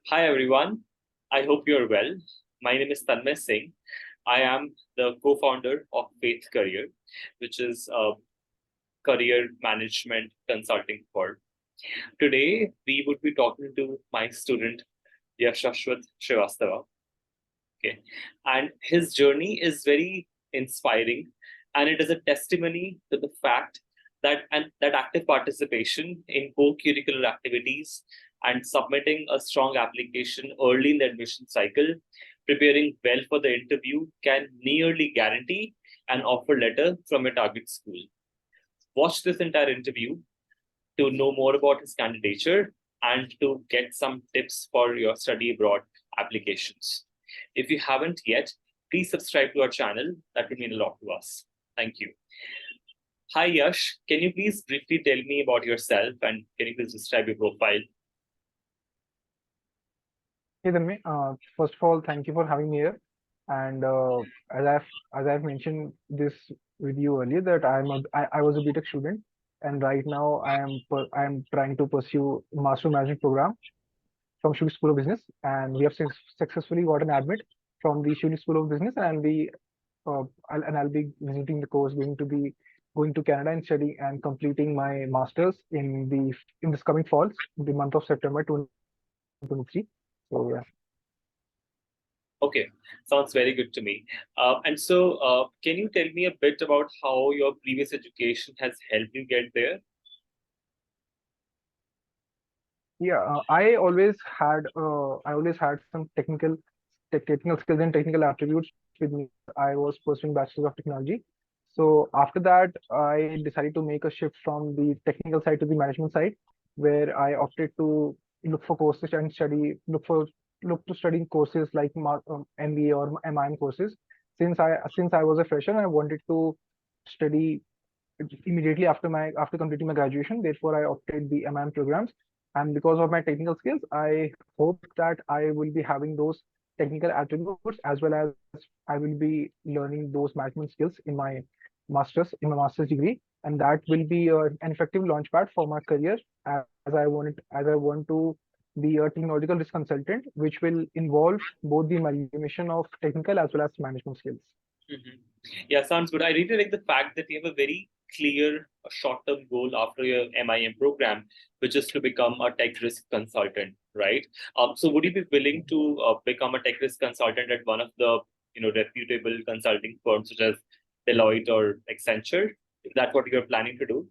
Hi everyone, I hope you're well. My name is Tanmay Singh. I am the co-founder of Faith Career, which is a career management consulting firm. Today, we would be talking to my student, Yashashwat Srivastava. Okay. And his journey is very inspiring, and it is a testimony to the fact that active participation in co-curricular activities and submitting a strong application early in the admission cycle, preparing well for the interview, can nearly guarantee an offer letter from a target school. Watch this entire interview to know more about his candidature and to get some tips for your study abroad applications. If you haven't yet, please subscribe to our channel. That would mean a lot to us. Thank you. Hi, Yash. Can you please briefly tell me about yourself and can you please describe your profile? Hey, Tanmay. First of all, thank you for having me here. And as I've mentioned this with you earlier, that I was a BTech student, and right now I am trying to pursue Master Management program from Schulich School of Business, and we have successfully got an admit from the Schulich School of Business, and I'll be visiting the course, going to Canada and studying and completing my masters in this coming fall, the month of September 2023. So yeah. Okay, sounds very good to me. Can you tell me a bit about how your previous education has helped you get there? Yeah, I always had some technical skills and technical attributes with me. I was pursuing Bachelor of Technology. So after that, I decided to make a shift from the technical side to the management side, where I opted to look for courses and look to studying courses like MBA or MIM courses. Since I was a fresher, I wanted to study immediately after completing my graduation. Therefore, I opted the MIM programs, and because of my technical skills, I hope that I will be having those technical attributes as well as I will be learning those management skills in my master's degree, and that will be an effective launchpad for my career as I want to be a technological risk consultant, which will involve both the amalgamation of technical as well as management skills. Mhm. Yeah, sounds good. I really like the fact that you have a very clear short-term goal after your MIM program, which is to become a tech risk consultant, right? So would you be willing to become a tech risk consultant at one of the reputable consulting firms such as Deloitte or Accenture? Is that what you're planning to do?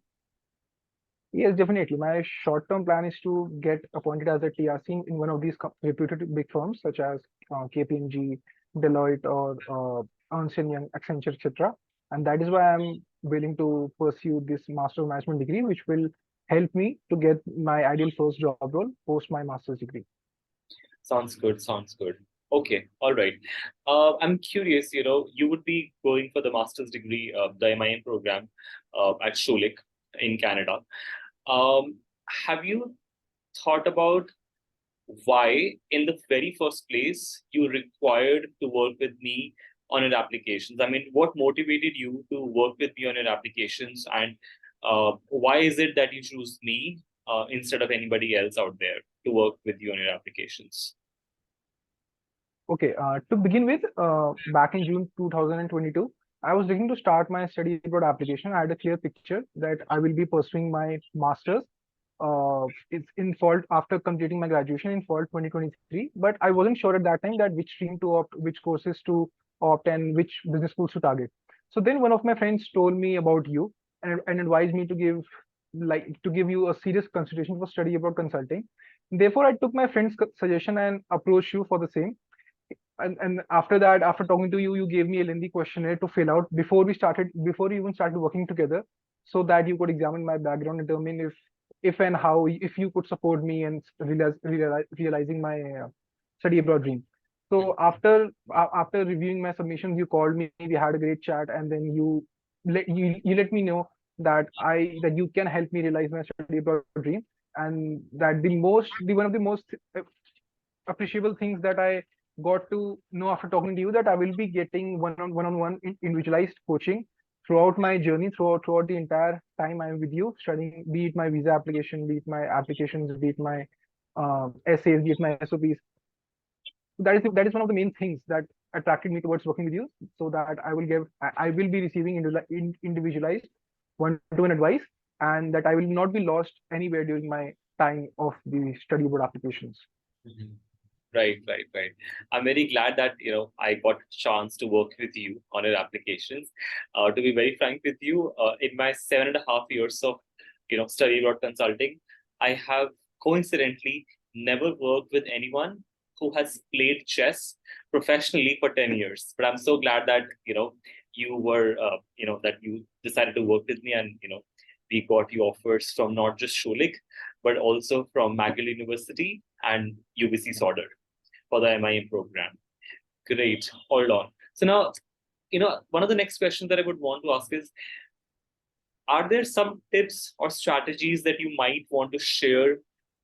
Yes, definitely. My short-term plan is to get appointed as a TRC in one of these reputed big firms such as KPMG, Deloitte, or Ernst and Young, Accenture, etc. And that is why I'm willing to pursue this Master of Management degree, which will help me to get my ideal first job role post my master's degree. Sounds good. Sounds good. Okay. All right. I'm curious, you would be going for the master's degree, the MIM program at Schulich in Canada. Um, have you thought about why, in the very first place, you required to work with me on your applications? I mean, what motivated you to work with me on your applications, and why is it that you choose me instead of anybody else out there to work with you on your applications? Okay, to begin with, back in June 2022, I was looking to start my study abroad application. I had a clear picture that I will be pursuing my master's it's in fall after completing my graduation in fall 2023, but I wasn't sure at that time that which stream to opt, which courses to opt, and which business schools to target. So then one of my friends told me about you and advised me to give you a serious consideration for study abroad consulting. Therefore, I took my friend's suggestion and approached you for the same. And after that, after talking to you, you gave me a lengthy questionnaire to fill out before we even started working together, so that you could examine my background and determine if and how if you could support me in realizing my study abroad dream. So after reviewing my submissions, you called me, we had a great chat, and then you let me know that you can help me realize my study abroad dream, and that the one of the most appreciable things that I got to know after talking to you, that I will be getting one-on-one individualized coaching throughout my journey, throughout the entire time I'm with you studying, be it my visa application, be it my applications, be it my essays, be it my SOPs. That is one of the main things that attracted me towards working with you, so that I will be receiving individualized one-to-one advice, and that I will not be lost anywhere during my time of the study board applications. Mhm. Right, right, right. I'm very glad that I got a chance to work with you on your applications. To be very frank with you, in my 7.5 years of study abroad consulting, I have coincidentally never worked with anyone who has played chess professionally for 10 years. But I'm so glad that you were that you decided to work with me, and we got you offers from not just Schulich but also from McGill University and UBC Sauder for the MIM program. Great. Hold on. So now, one of the next questions that I would want to ask is, are there some tips or strategies that you might want to share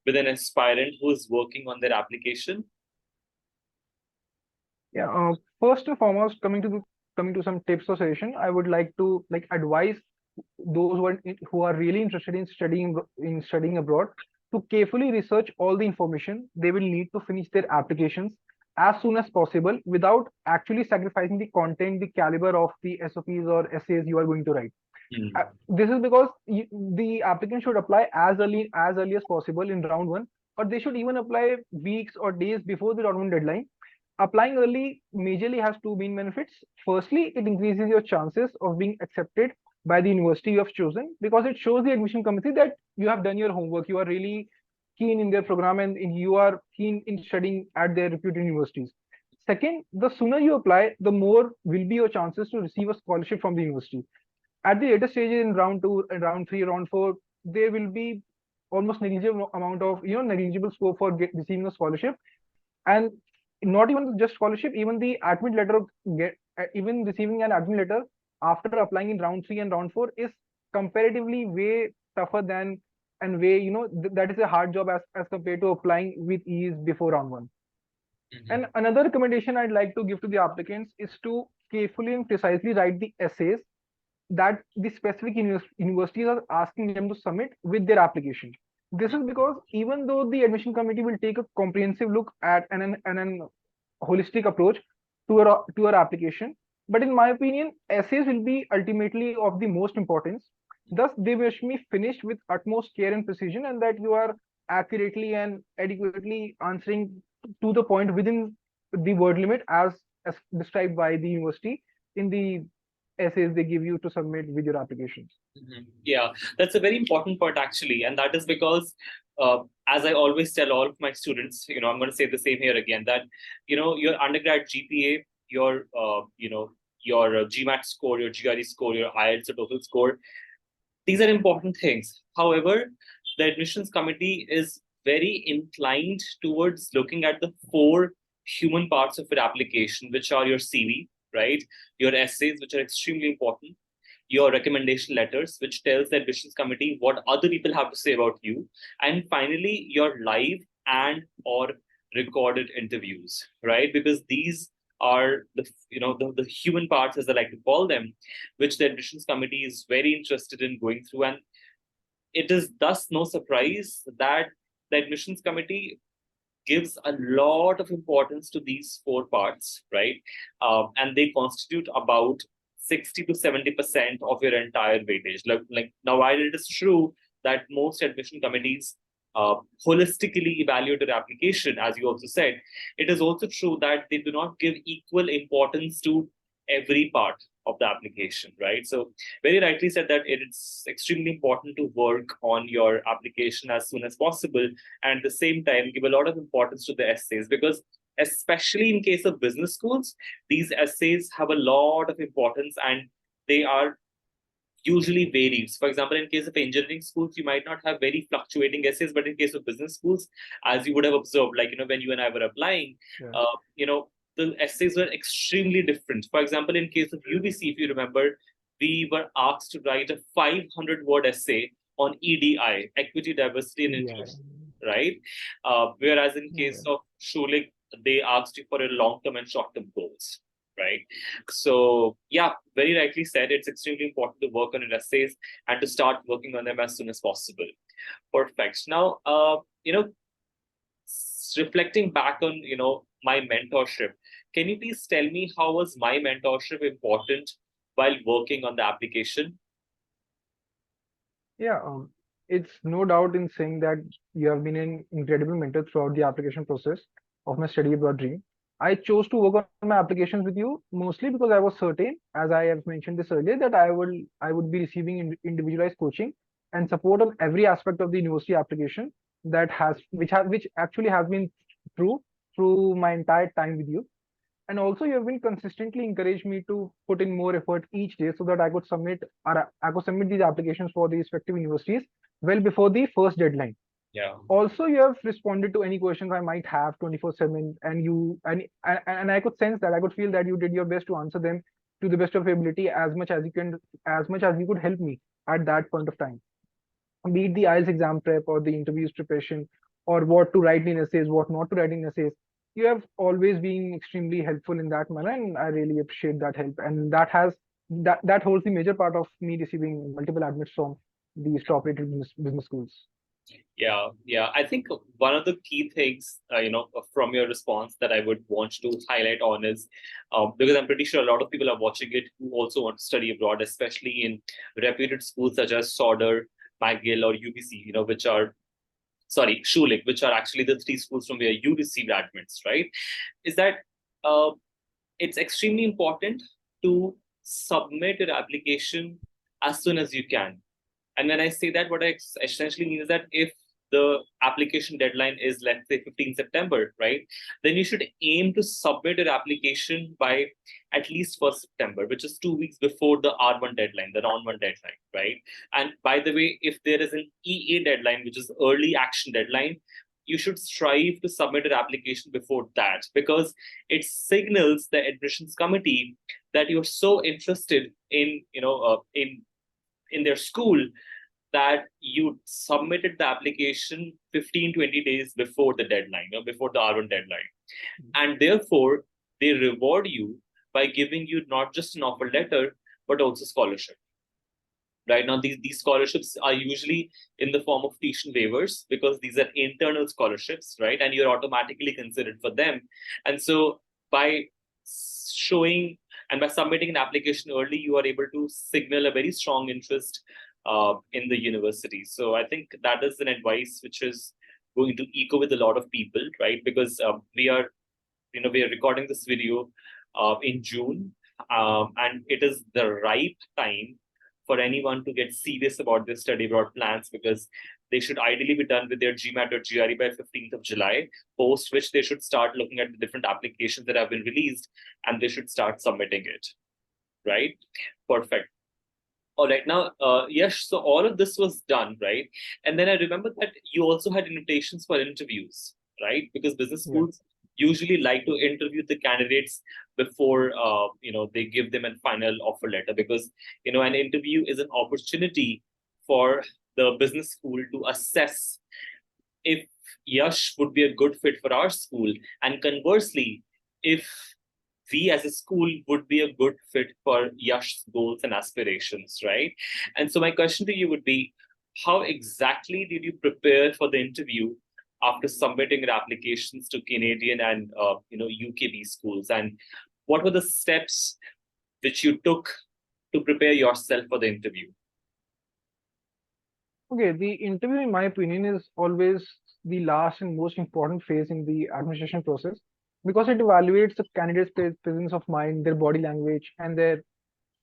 with an aspirant who is working on their application? Yeah. First and foremost, coming to some tips or suggestion, I would like to advise those who are really interested in studying abroad to carefully research all the information they will need to finish their applications as soon as possible, without actually sacrificing the content, the caliber of the SOPs or essays you are going to write. This is because the applicant should apply as early as possible in round one, or they should even apply weeks or days before the round one deadline. Applying early majorly has two main benefits. Firstly, it increases your chances of being accepted by the university you have chosen, because it shows the admission committee that you have done your homework, you are really keen in their program, and you are keen in studying at their reputed universities. Second, the sooner you apply, the more will be your chances to receive a scholarship from the university. At the later stages, in round two, round three, round four, there will be almost negligible amount of negligible scope for receiving a scholarship. And not even just scholarship, even the admit letter, even receiving an admit letter after applying in round three and round four is comparatively way tougher than, and way, that is a hard job as compared to applying with ease before round one. And another recommendation I'd like to give to the applicants is to carefully and precisely write the essays that the specific universities are asking them to submit with their application. This is because even though the admission committee will take a comprehensive look at an holistic approach to our application, but in my opinion, essays will be ultimately of the most importance. Thus, they must be finished with utmost care and precision, and that you are accurately and adequately answering to the point within the word limit as described by the university in the essays they give you to submit with your applications. Yeah, that's a very important point actually, and that is because, as I always tell all of my students, I'm going to say the same here again, that your undergrad GPA, your GMAT score, your GRE score, your IELTS or TOEFL score, these are important things. However, the admissions committee is very inclined towards looking at the four human parts of your application, which are your CV, right? Your essays, which are extremely important, your recommendation letters, which tells the admissions committee what other people have to say about you, and finally your live and or recorded interviews, right? Because these are the human parts, as I like to call them, which the admissions committee is very interested in going through. And it is thus no surprise that the admissions committee gives a lot of importance to these four parts, right? And they constitute about 60 to 70% of your entire weightage. Like now, while it is true that most admission committees holistically evaluate your application, as you also said, it is also true that they do not give equal importance to every part of the application, right? So very rightly said that it's extremely important to work on your application as soon as possible, and at the same time give a lot of importance to the essays, because especially in case of business schools, these essays have a lot of importance, and they are usually varies. For example, in case of engineering schools, you might not have very fluctuating essays, but in case of business schools, as you would have observed, like when you and I were applying, the essays were extremely different. For example, in case of UBC, if you remember, we were asked to write a 500-word essay on EDI, equity, diversity, and inclusion, right? Whereas in case of Schulich, they asked you for a long-term and short-term goals, right? So yeah, very rightly said, it's extremely important to work on your essays and to start working on them as soon as possible. Perfect. Now, reflecting back on, my mentorship, can you please tell me how was my mentorship important while working on the application? Yeah, it's no doubt in saying that you have been an incredible mentor throughout the application process of my study abroad dream. I chose to work on my applications with you mostly because I was certain, as I have mentioned this earlier, that I would be receiving individualized coaching and support on every aspect of the university application that has which actually has been true through my entire time with you. And also you have been consistently encouraged me to put in more effort each day so that I could submit these applications for the respective universities well before the first deadline. Yeah. Also, you have responded to any questions I might have 24/7, and I could sense that, I could feel that you did your best to answer them to the best of your ability, as much as you could help me at that point of time, be it the IELTS exam prep or the interviews preparation, or what to write in essays, what not to write in essays. You have always been extremely helpful in that manner, and I really appreciate that help. And that holds the major part of me receiving multiple admits from these top-rated business schools. Yeah. I think one of the key things, from your response that I would want to highlight on is, because I'm pretty sure a lot of people are watching it who also want to study abroad, especially in reputed schools such as Sauder, McGill, or UBC, which are, sorry, Schulich, which are actually the three schools from where you received admits, right? Is that uh, it's extremely important to submit your application as soon as you can. And when I say that, what I essentially mean is that if the application deadline is, let's say, 15 September, right, then you should aim to submit your application by at least 1st September, which is 2 weeks before the R1 deadline, the round one deadline, right? And by the way, if there is an EA deadline, which is early action deadline, you should strive to submit your application before that, because it signals the admissions committee that you're so interested in, in their school, that you submitted the application 15-20 days before the deadline, before the R1 deadline. And therefore, they reward you by giving you not just an offer letter, but also scholarship. Right now, these scholarships are usually in the form of tuition waivers, because these are internal scholarships, right? And you're automatically considered for them. And so by showing and by submitting an application early, you are able to signal a very strong interest in the university. So I think that is an advice which is going to echo with a lot of people, right? Because we are recording this video in June, and it is the right time for anyone to get serious about their study abroad plans, because they should ideally be done with their GMAT or GRE by 15th of July, post which they should start looking at the different applications that have been released, and they should start submitting it, right? Perfect. All right, now, yes, so all of this was done, right? And then I remember that you also had invitations for interviews, right? Because business Yeah. schools usually like to interview the candidates before, they give them a final offer letter, because, an interview is an opportunity for the business school to assess if Yash would be a good fit for our school, and conversely, if we as a school would be a good fit for Yash's goals and aspirations, right? And so my question to you would be, how exactly did you prepare for the interview after submitting your applications to Canadian and UKB schools, and what were the steps which you took to prepare yourself for the interview? Okay, the interview, in my opinion, is always the last and most important phase in the administration process, because it evaluates the candidate's presence of mind, their body language, and their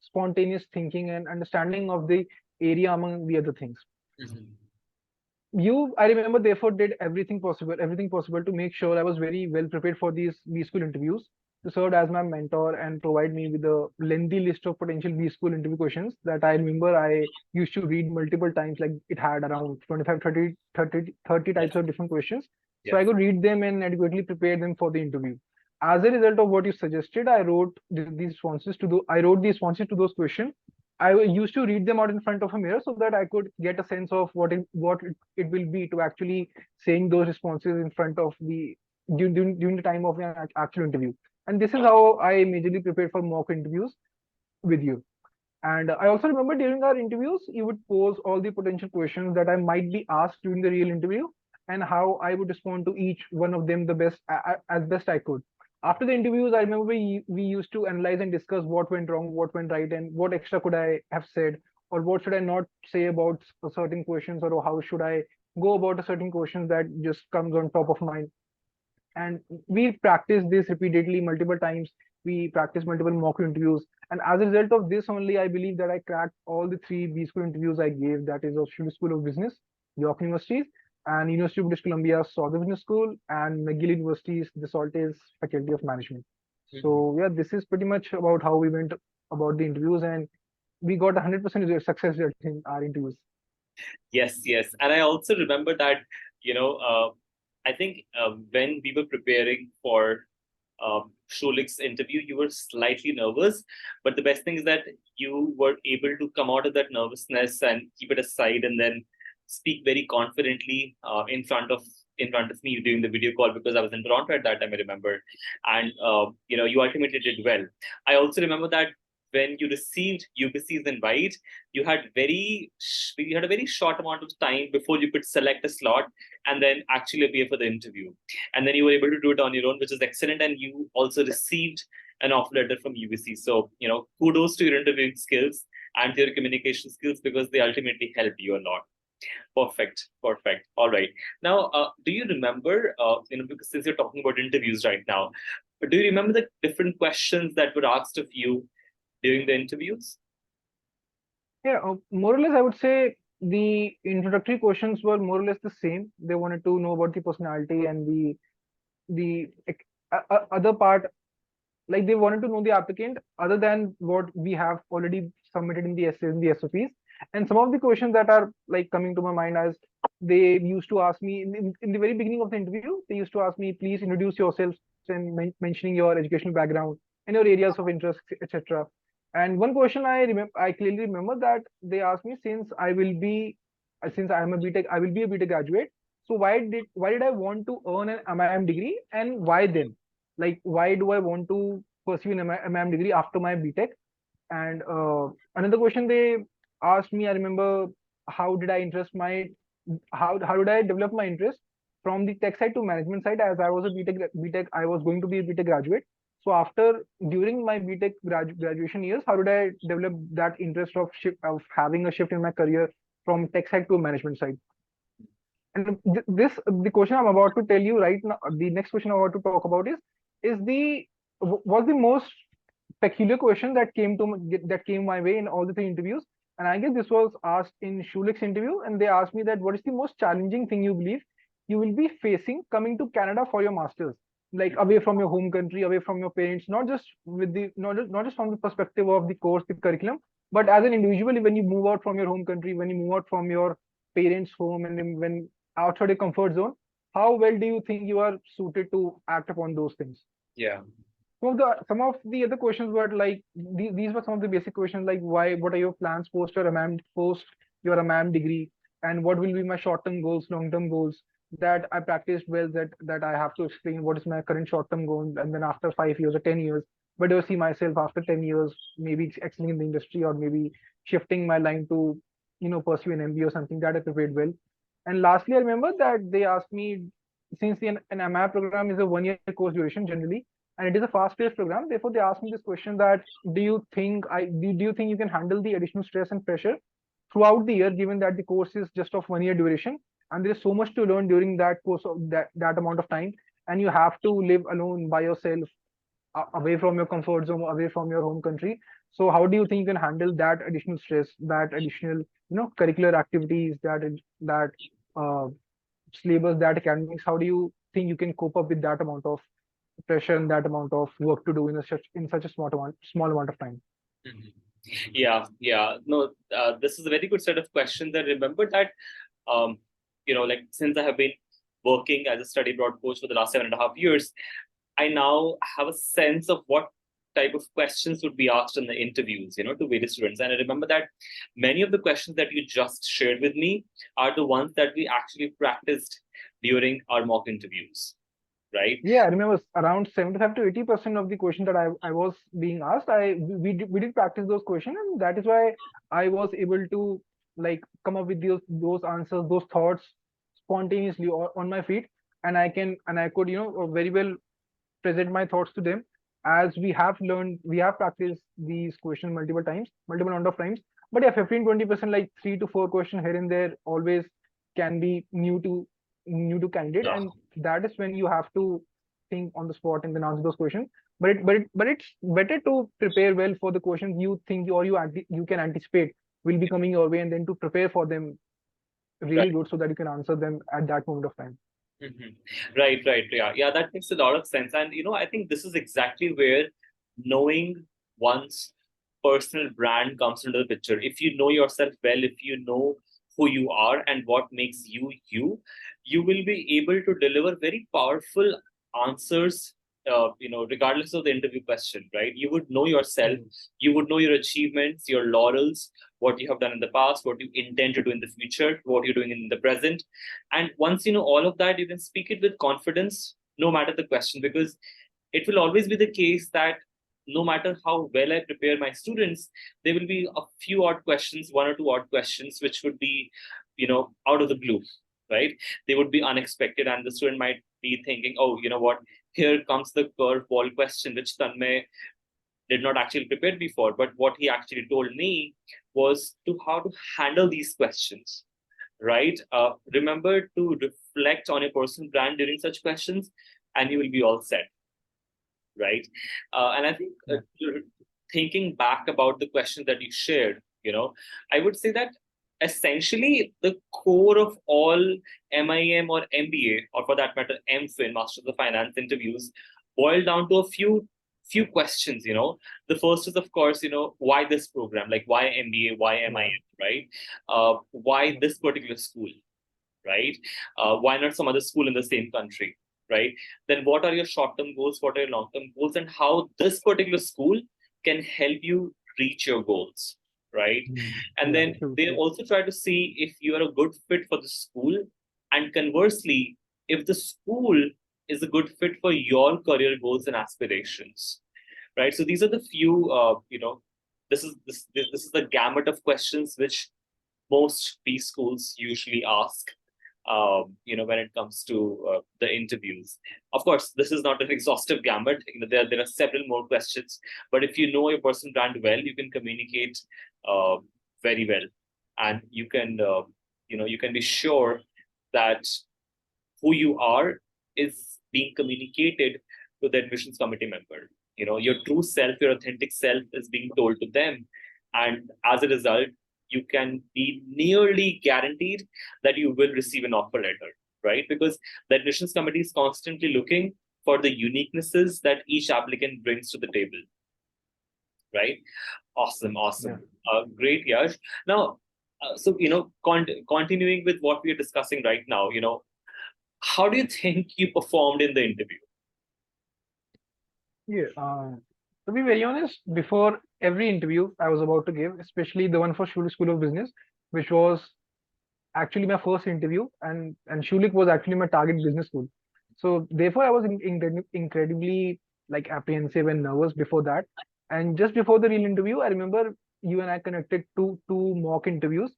spontaneous thinking and understanding of the area, among the other things. Mhm. I remember, therefore, did everything possible to make sure I was very well prepared for these B school interviews, to serve as my mentor and provide me with a lengthy list of potential B school interview questions that I remember I used to read multiple times. Like, it had around 25, 30 Yes. types of different questions. So I Yes. could read them and adequately prepare them for the interview. As a result of what you suggested, I wrote these responses to those questions. Used to read them out in front of a mirror so that I could get a sense of what it will be to actually saying those responses in front of during the time of an actual interview. And this is how I majorly prepared for mock interviews with you. And I also remember, during our interviews, you would pose all the potential questions that I might be asked during the real interview. and how I would respond to each one of them the best as best I could. After the interviews, I remember we used to analyze and discuss what went wrong, what went right, and what extra could I have said, or what should I not say about certain questions, or how should I go about a certain question that just comes on top of mind. And we practiced this repeatedly multiple times. We practiced multiple mock interviews, and as a result of this only, I believe that I cracked all the three B school interviews I gave, that is of Schulich School of Business, York University, and University of British Columbia Southern Business School, and McGill University's the Saltes Faculty of Management. Mhm. So yeah, this is pretty much about how we went about the interviews, and we got 100% success rate in our interviews. Yes, yes. And I also remember that, you know, I think when we were preparing for Schulich's interview, you were slightly nervous, but the best thing is that you were able to come out of that nervousness and keep it aside, and then speak very confidently in front of me during the video call, because I was in Toronto at that time, I remember, and you ultimately did well. I also remember that when you received UBC's invite, you had a very short amount of time before you could select a slot and then actually appear for the interview, and then you were able to do it on your own, which is excellent. And you also received an offer letter from UBC. So, kudos to your interviewing skills and your communication skills, because they ultimately helped you a lot. Perfect, perfect. All right. Now, do you remember, because since you're talking about interviews right now, do you remember the different questions that were asked of you during the interviews? Yeah, more or less, I would say the introductory questions were more or less the same. They wanted to know about the personality and the other part, like they wanted to know the applicant other than what we have already submitted in the essays and the SOPs. And some of the questions that are like coming to my mind, as they used to ask me in the very beginning of the interview, they used to ask me, please introduce yourselves and mentioning your educational background and your areas of interest, etc. And one question I clearly remember that they asked me, since I am a BTech, I will be a BTech graduate. So why did I want to earn an MIM degree, and why then? Like, why do I want to pursue an MIM degree after my BTech? And another question they asked me, I remember, how did I interest my how did I develop my interest from the tech side to management side, as I was a BTech, I was going to be a BTech graduate. So after during my BTech graduation years, how did I develop that interest of having a shift in my career from tech side to management side? And the question I'm about to tell you right now, the next question I'm about to talk about is the was the most peculiar question that came my way in all the three interviews. And I guess this was asked in Schulich's interview, and they asked me that what is the most challenging thing you believe you will be facing coming to Canada for your masters, like away from your home country, away from your parents, not just from the perspective of the course, the curriculum, but as an individual when you move out from your home country, when you move out from your parents' home, and then when outside your comfort zone, how well do you think you are suited to act upon those things? Yeah. Some of the other questions were like these were some of the basic questions, like what are your plans post your MAM degree, and what will be my short-term goals, long-term goals, that I practiced well, that I have to explain what is my current short-term goal, and then after 5 years or 10 years, where do I see myself after 10 years, maybe excelling in the industry, or maybe shifting my line to pursue an MBA or something, that I prepared well. And lastly, I remember that they asked me, since an MI program is a 1 year course duration generally, and it is a fast-paced program. Therefore, they asked me this question that do you think you can handle the additional stress and pressure throughout the year, given that the course is just of 1 year duration, and there is so much to learn during that course of that amount of time, and you have to live alone by yourself, away from your comfort zone, away from your home country. So, how do you think you can handle that additional stress, that additional curricular activities, that uh, syllabus, that academics? How do you think you can cope up with that amount of pressure and that amount of work to do in such a small amount of time? Mhm. Yeah, yeah. No, this is a very good set of questions. I remember that, like since I have been working as a study abroad coach for the last 7.5 years, I now have a sense of what type of questions would be asked in the interviews, to various students. And I remember that many of the questions that you just shared with me are the ones that we actually practiced during our mock interviews, right? Yeah, I remember around 75 to 80% of the question that I was being asked, we did practice those questions, and that is why I was able to like come up with those answers, those thoughts spontaneously or on my feet, and I could, very well present my thoughts to them, as we have practiced these questions multiple number of times. But yeah, 15-20%, like 3 to 4 questions here and there, always can be new to candidate, Yeah. and that is when you have to think on the spot and then answer those questions. But it's better to prepare well for the questions you think, or you can anticipate will be coming your way, and then to prepare for them really Right. good so that you can answer them at that moment of time. Mhm. Right, right. Yeah, yeah, that makes a lot of sense. And I think this is exactly where knowing one's personal brand comes into the picture. If you know yourself well, if you know who you are and what makes you you, you will be able to deliver very powerful answers. Regardless of the interview question, right? You would know yourself, Mm. you would know your achievements, your laurels, what you have done in the past, what you intend to do in the future, what you're doing in the present. And once you know all of that, you can speak it with confidence, no matter the question, because it will always be the case that no matter how well I prepare my students, there will be a few odd questions, one or two odd questions, which would be, out of the blue, right? They would be unexpected, and the student might be thinking, oh, you know what? Here comes the curveball question, which Tanmay did not actually prepare before. But what he actually told me was to how to handle these questions, right? Remember to reflect on your personal brand during such questions, and you will be all set, right? And I think Yeah. thinking back about the question that you shared, I would say that essentially the core of all MIM or MBA, or for that matter, MFin, Masters of Finance interviews, boil down to a few questions. The first is, of course, why this program? Like, why MBA? Why Yeah. MIM? Right? Why this particular school? Right? Why not some other school in the same country? Right? Then what are your short-term goals? What are your long-term goals? And how this particular school can help you reach your goals? Right? Mm. And Yeah, then true, they true. also try to see if you are a good fit for the school, and conversely, if the school is a good fit for your career goals and aspirations. Right? So these are the few, this is the gamut of questions which most B schools usually ask, when it comes to the interviews. Of course, this is not an exhaustive gamut. There are several more questions, but if you know your personal brand well, you can communicate uh, very well, and you can be sure that who you are is being communicated to the admissions committee member. Your true self, your authentic self is being told to them. And as a result, you can be nearly guaranteed that you will receive an offer letter, right? Because the admissions committee is constantly looking for the uniquenesses that each applicant brings to the table, right? Awesome, Yeah. awesome. Great, Yash. Now, continuing with what we are discussing right now, how do you think you performed in the interview? Yeah. To be very honest, before every interview I was about to give, especially the one for Schulich School of Business, which was actually my first interview, and Schulich was actually my target business school. So therefore, I was incredibly like apprehensive and nervous before that. And just before the real interview, I remember you and I connected two mock interviews,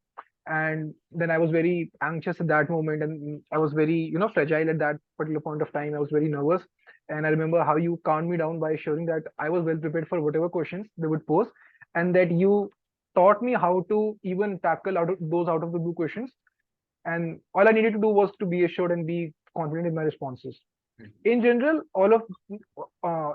and then I was very anxious at that moment, and I was very fragile at that particular point of time. I was very nervous, and I remember how you calmed me down by assuring that I was well prepared for whatever questions they would pose, and that you taught me how to even tackle out of the blue questions, and all I needed to do was to be assured and be confident in my responses. In general, all of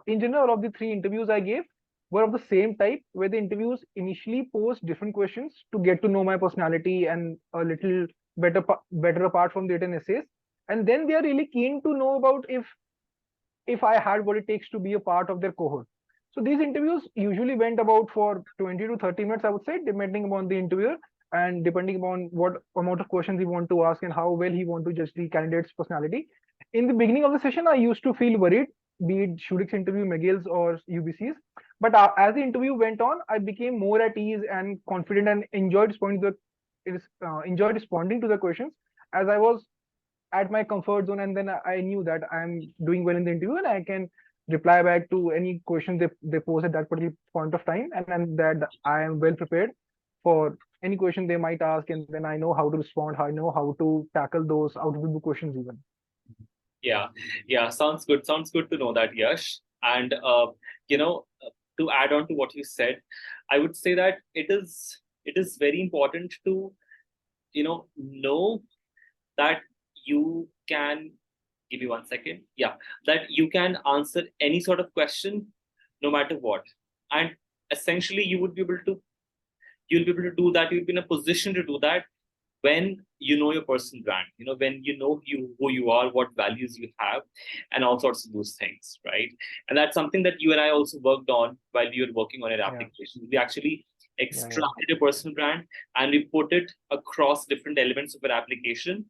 the three interviews I gave were of the same type, where the interviews initially posed different questions to get to know my personality and a little better apart from the written essays, and then they are really keen to know about if I had what it takes to be a part of their cohort. So these interviews usually went about for 20 to 30 minutes, I would say, depending upon the interviewer and depending upon what amount of questions he want to ask and how well he want to judge the candidate's personality. In the beginning of the session, I used to feel worried, be it Schulich's interview, McGill's, or UBC's. But as the interview went on, I became more at ease and confident and enjoyed responding to the questions as I was at my comfort zone, and then I knew that I'm doing well in the interview and I can reply back to any question they pose at that particular point of time, and that I am well prepared for any question they might ask, and then I know how to respond, I know how to tackle those out of the blue questions even. Yeah, yeah, sounds good. Sounds good to know that, Yash. And to add on to what you said, I would say that it is very important to know that you can give me 1 second. Yeah, that you can answer any sort of question, no matter what, and essentially you'll be able to do that. You'll be in a position to do that when you know your personal brand, when you know who you are, what values you have, and all sorts of those things, right? And that's something that you and I also worked on while you were working on your Yeah, application. We actually yeah. extracted your personal brand and we put it across different elements of your application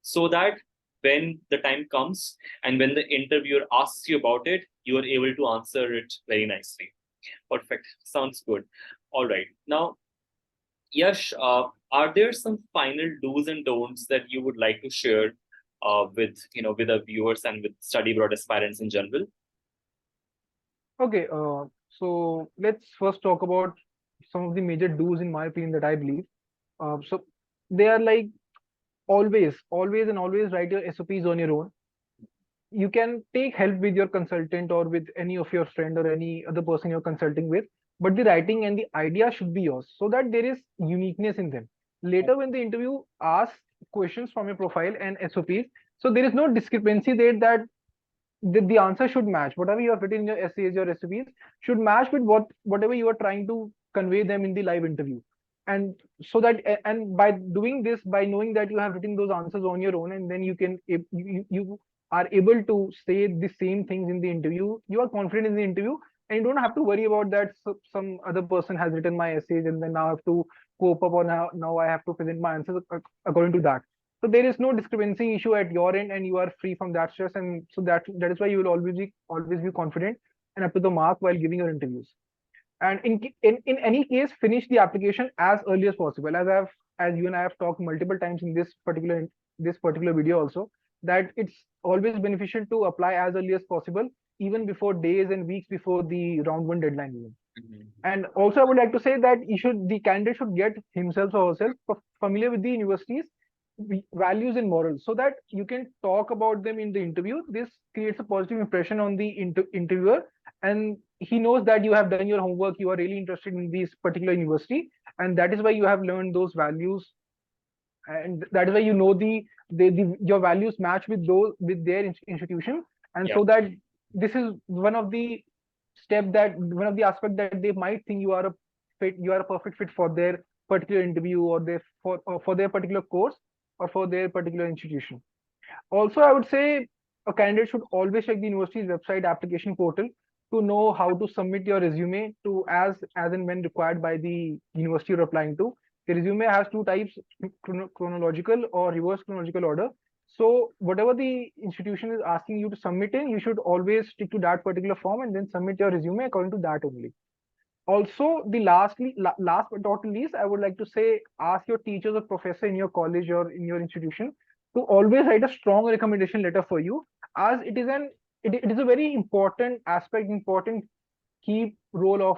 so that when the time comes and when the interviewer asks you about it, you are able to answer it very nicely. Perfect. Sounds good. All right. Now, Yash, are there some final do's and don'ts that you would like to share with our viewers and with study abroad aspirants in general? Okay, so let's first talk about some of the major do's in my opinion that I believe. So they are like always and always write your SOPs on your own. You can take help with your consultant or with any of your friend or any other person you're consulting with, but the writing and the idea should be yours so that there is uniqueness in them. Later when the interview asks questions from your profile and SOPs, so there is no discrepancy there, that the answer should match. Whatever you have written in your essays, your recipes should match with whatever you are trying to convey them in the live interview. And so that and by doing this, by knowing that you have written those answers on your own, and then you are able to say the same things in the interview, you are confident in the interview, and you don't have to worry about that some other person has written my essays and then now I have to cope up, or now I have to present my answers according to that. So there is no discrepancy issue at your end, and you are free from that stress. And so that is why you will always be confident and up to the mark while giving your interviews. And in any case, finish the application as early as possible. As you and I have talked multiple times in this particular video also, that it's always beneficial to apply as early as possible, even before days and weeks before the round one deadline even. Mhm. And also, I would like to say that the candidate should get himself or herself familiar with the university's values and morals, so that you can talk about them in the interview. This creates a positive impression on the interviewer, and he knows that you have done your homework, you are really interested in this particular university, and that is why you have learned those values, and that is why you know your values match with those with their institution. And Yeah, so that this is one of the aspect that they might think you are a perfect fit for their particular interview, or for their particular course, or for their particular institution. Also, I would say a candidate should always check the university's website application portal to know how to submit your resume to as and when required by the university you're applying to. The resume has two types: chronological or reverse chronological order. So whatever the institution is asking you to submit in, you should always stick to that particular form and then submit your resume according to that only. Also, last but not least, I would like to say, ask your teachers or professor in your college or in your institution to always write a strong recommendation letter for you, as it is a very important aspect, important key role of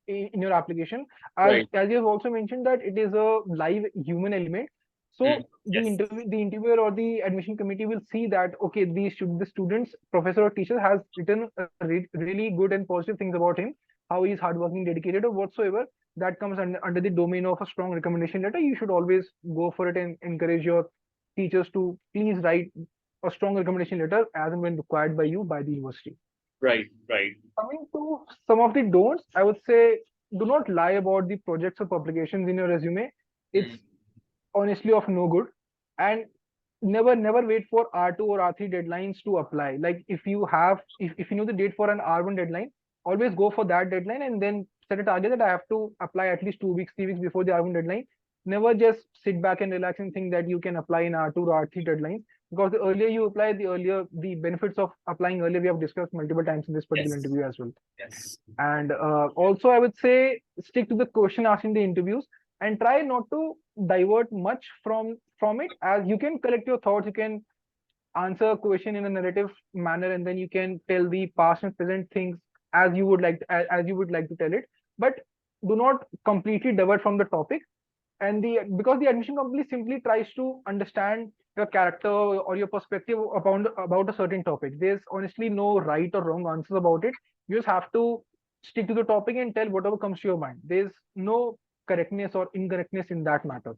in your application. as right. as you have also mentioned that it is a live human element. Mm. So Yes, the interviewer or the admission committee will see that, okay, the students, professor or teacher has written really good and positive things about him, how he is hardworking, dedicated, or whatsoever that comes under the domain of a strong recommendation letter. You should always go for it and encourage your teachers to please write a strong recommendation letter as and when required by you by the university. right, right. Coming to some of the don'ts, I would say, do not lie about the projects or publications in your resume. It's Mm. honestly of no good. And never wait for R2 or R3 deadlines to apply. Like if you know the date for an R1 deadline, always go for that deadline and then set a target that I have to apply at least 2 weeks, 3 weeks before the R1 deadline. Never just sit back and relax and think that you can apply in R2 or R3 deadlines, because the earlier you apply, the earlier the benefits of applying earlier we have discussed multiple times in this particular Yes, interview as well. yes. And also, I would say, stick to the question asked in the interviews and try not to divert much from it, as you can collect your thoughts, you can answer a question in a narrative manner, and then you can tell the past and present things as you would like to tell it. But do not completely divert from the topic. And because the admission company simply tries to understand your character or your perspective about a certain topic. There's honestly no right or wrong answers about it. You just have to stick to the topic and tell whatever comes to your mind. There's no correctness or incorrectness in that matter.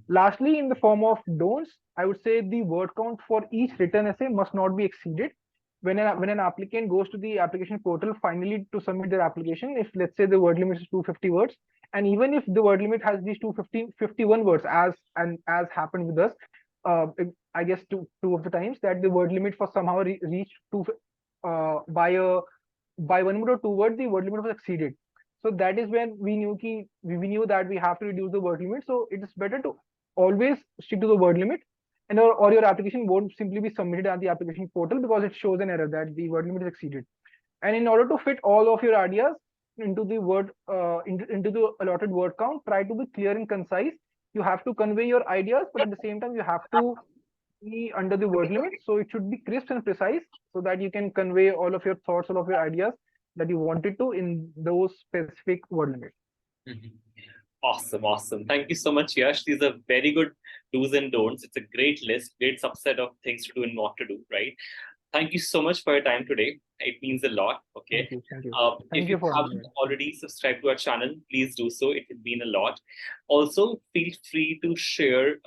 Lastly, in the form of don'ts, I would say the word count for each written essay must not be exceeded. When an applicant goes to the application portal finally to submit their application, if let's say the word limit is 250 words, and even if the word limit has these 51 words, as happened with us, I guess two of the times that the word limit for somehow reached by 1 word or 2 words, the word limit was exceeded. So that is when we knew that we have to reduce the word limit. So it is better to always stick to the word limit, and or your application won't simply be submitted at the application portal because it shows an error that the word limit is exceeded. And in order to fit all of your ideas into the into the allotted word count, try to be clear and concise. You have to convey your ideas, but at the same time you have to be under the word limit. So it should be crisp and precise so that you can convey all of your thoughts, all of your ideas that you wanted to in those specific word limits. Awesome, awesome. Thank you so much, Yash. These are very good do's and don'ts. It's a great list, great subset of things to do and not to do, right? Thank you so much for your time today. It means a lot. Okay. Thank you. Thank you. If Thank you you for haven't already subscribed to our channel, please do so. It would mean a lot. Also, feel free to share,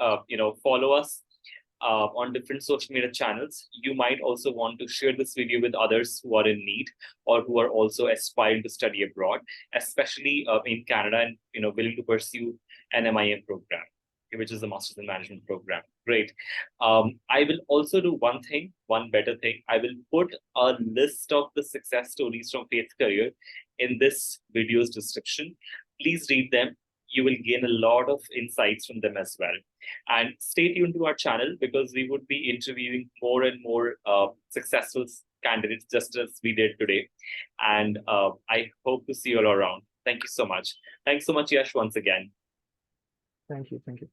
follow us on different social media channels. You might also want to share this video with others who are in need or who are also aspiring to study abroad, especially in Canada, and willing to pursue an MIM program, which is a Masters in Management program. Great. I will also do one better thing. I will put a list of the success stories from Faith Career in this video's description. Please read them. You will gain a lot of insights from them as well. And stay tuned to our channel because we would be interviewing more and more successful candidates just as we did today. And I hope to see you all around. Thank you so much. Thanks so much, Yash, once again. Thank you. Thank you.